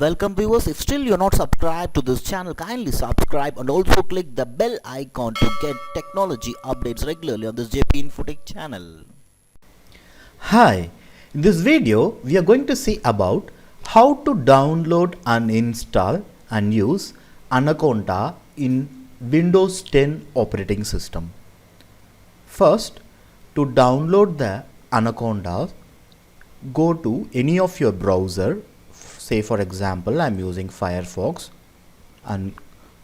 Welcome viewers, if still you're not subscribed to this channel, kindly subscribe and also click the bell icon to get technology updates regularly on this JP Infotech channel. Hi, in this video we are going to see about how to download and install and use Anaconda in Windows 10 operating system. First, to download the Anaconda, go to any of your browser. Say for example I am using Firefox, and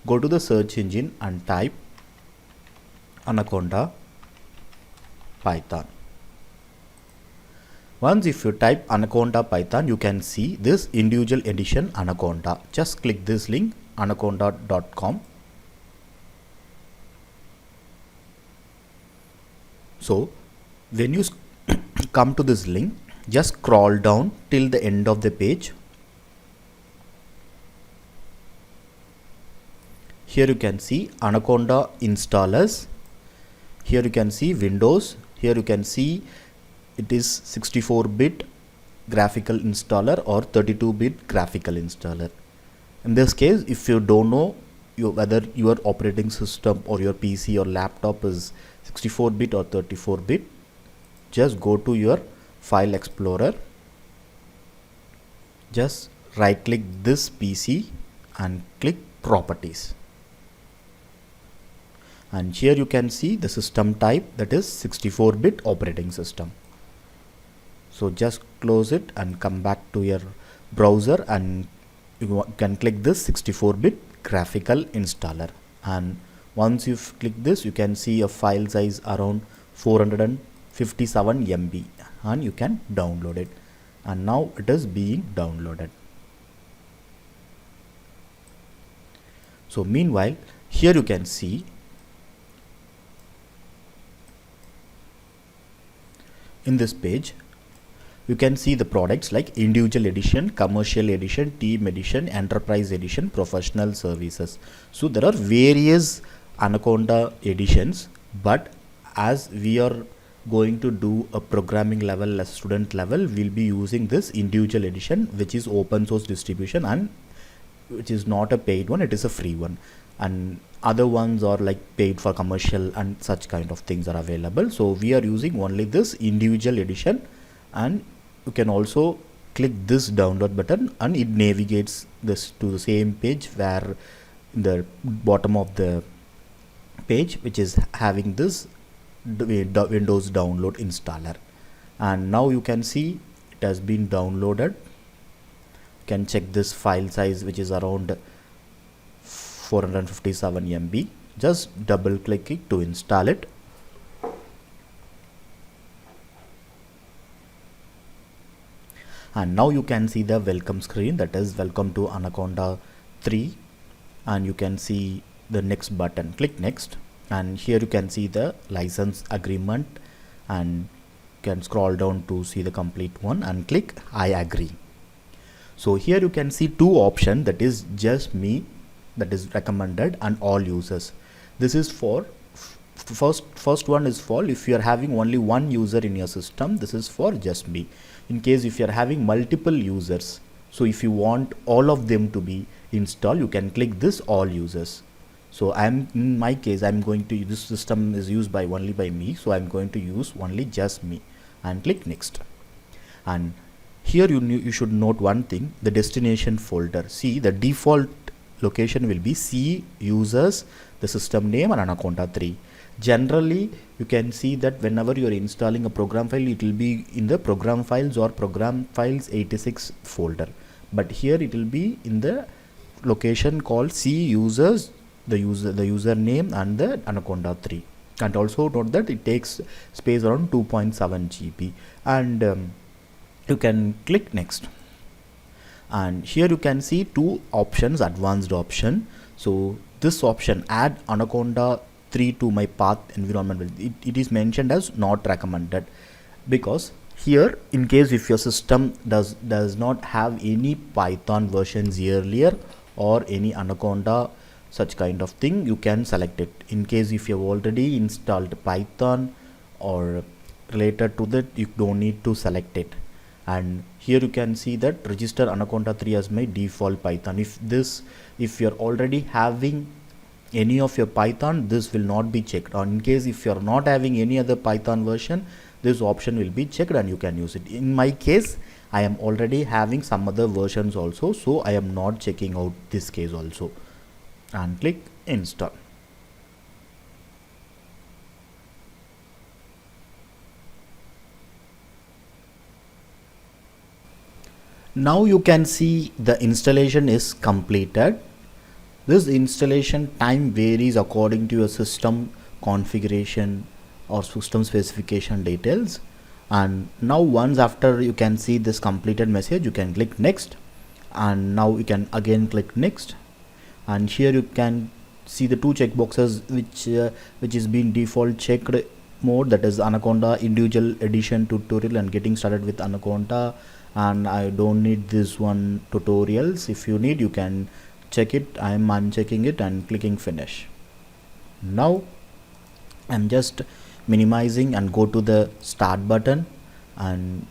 go to the search engine and type Anaconda Python. Once if you type Anaconda Python, you can see this individual edition Anaconda. Just click this link anaconda.com. So when you come to this link, just scroll down till the end of the page. Here you can see Anaconda installers. Here you can see Windows. Here you can see it is 64-bit graphical installer or 32-bit graphical installer. In this case, if you don't know whether your operating system or your PC or laptop is 64-bit or 34-bit, just go to your file explorer. Just right click this PC and click properties. And here you can see the system type, that is 64-bit operating system. So just close it and come back to your browser, and you can click this 64-bit graphical installer. And once you click this, you can see a file size around 457 MB, and you can download it. And now it is being downloaded. So meanwhile, here you can see in this page, you can see the products like individual edition, commercial edition, team edition, enterprise edition, professional services. So there are various Anaconda editions, but as we are going to do a programming level, a student level, we'll be using this individual edition, which is open source distribution and which is not a paid one, it is a free one. And other ones are like paid for commercial and such kind of things are available. So we are using only this individual edition, and you can also click this download button and it navigates this to the same page where in the bottom of the page, which is having this Windows download installer. And now you can see it has been downloaded. You can check this file size, which is around 457 MB. Just double click it to install it. And now you can see the welcome screen, that is welcome to Anaconda 3, and you can see the next button. Click next, and here you can see the license agreement, and you can scroll down to see the complete one and click I agree. So here you can see two options, that is just me, that is recommended, and all users. This is for first one is for if you are having only one user in your system, this is for just me. In case if you are having multiple users, so if you want all of them to be installed, you can click this all users. So in my case, I'm going to, this system is used by only by me, so I'm going to use only just me, and click next. And here you should note one thing, the destination folder. See, the default location will be C users, the system name, and Anaconda 3. Generally, you can see that whenever you are installing a program file, it will be in the program files or program files 86 folder. But here it will be in the location called C users, the username, and the Anaconda 3. And also note that it takes space around 2.7 GB. And you can click next. And here you can see two options, advanced option. So this option, add Anaconda 3 to my path environment, it is mentioned as not recommended, because here in case if your system does not have any Python versions earlier or any Anaconda such kind of thing, you can select it. In case if you have already installed Python or related to that, you don't need to select it. and here you can see that register Anaconda 3 as my default Python. If you're already having any of your Python, this will not be checked, or in case if you're not having any other Python version, this option will be checked and you can use it. In my case, I am already having some other versions also, so I am not checking out this case also, and click install. Now you can see the installation is completed. This installation time varies according to your system configuration or system specification details. And now once after you can see this completed message, you can click next, and now you can again click next, and here you can see the two checkboxes which is being default checked mode, that is Anaconda individual edition tutorial and getting started with Anaconda, and I don't need this one tutorials. If you need, you can check it. I am unchecking it and clicking finish. Now I'm just minimizing and go to the start button, and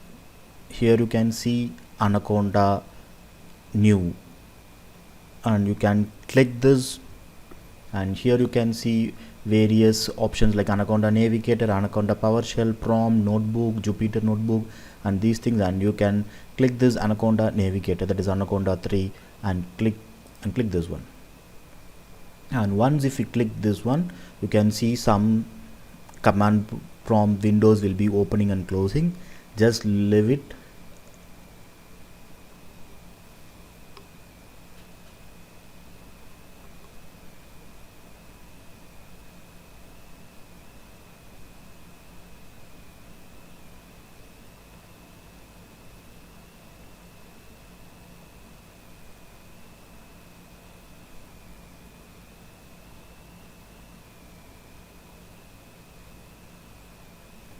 here you can see Anaconda new, and you can click this, and here you can see various options like Anaconda Navigator, Anaconda PowerShell, Prom, Notebook, Jupyter Notebook, and these things, and you can click this Anaconda Navigator, that is Anaconda 3, and click this one. And once if you click this one, you can see some command prompt windows will be opening and closing. Just leave it.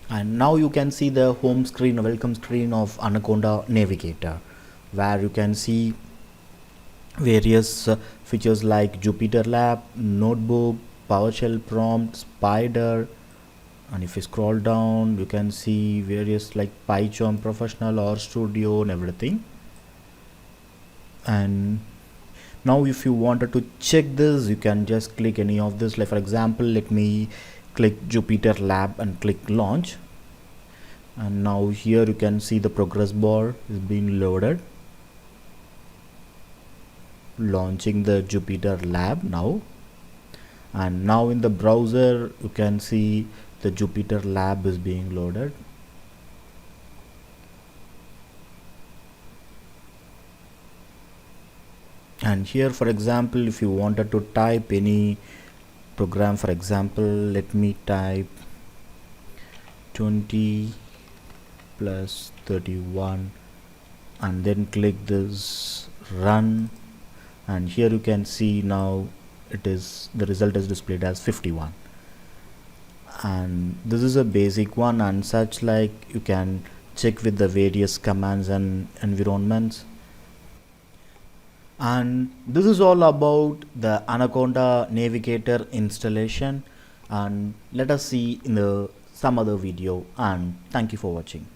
And now you can see the home screen, welcome screen of Anaconda Navigator, where you can see various features like Jupyter Lab, Notebook, PowerShell prompt, Spider, and if you scroll down, you can see various like PyCharm Professional or Studio and everything. And now if you wanted to check this, you can just click any of this. Like for example, let me click Jupyter Lab and click launch, and now here you can see the progress bar is being loaded, launching the Jupyter Lab now. And now in the browser you can see the Jupyter Lab is being loaded. And here for example, if you wanted to type any program, for example, let me type 20 plus 31 and then click this run, and here you can see now the result is displayed as 51. And this is a basic one, and such like you can check with the various commands and environments. And this is all about the Anaconda Navigator installation, and let us see in some other video, and thank you for watching.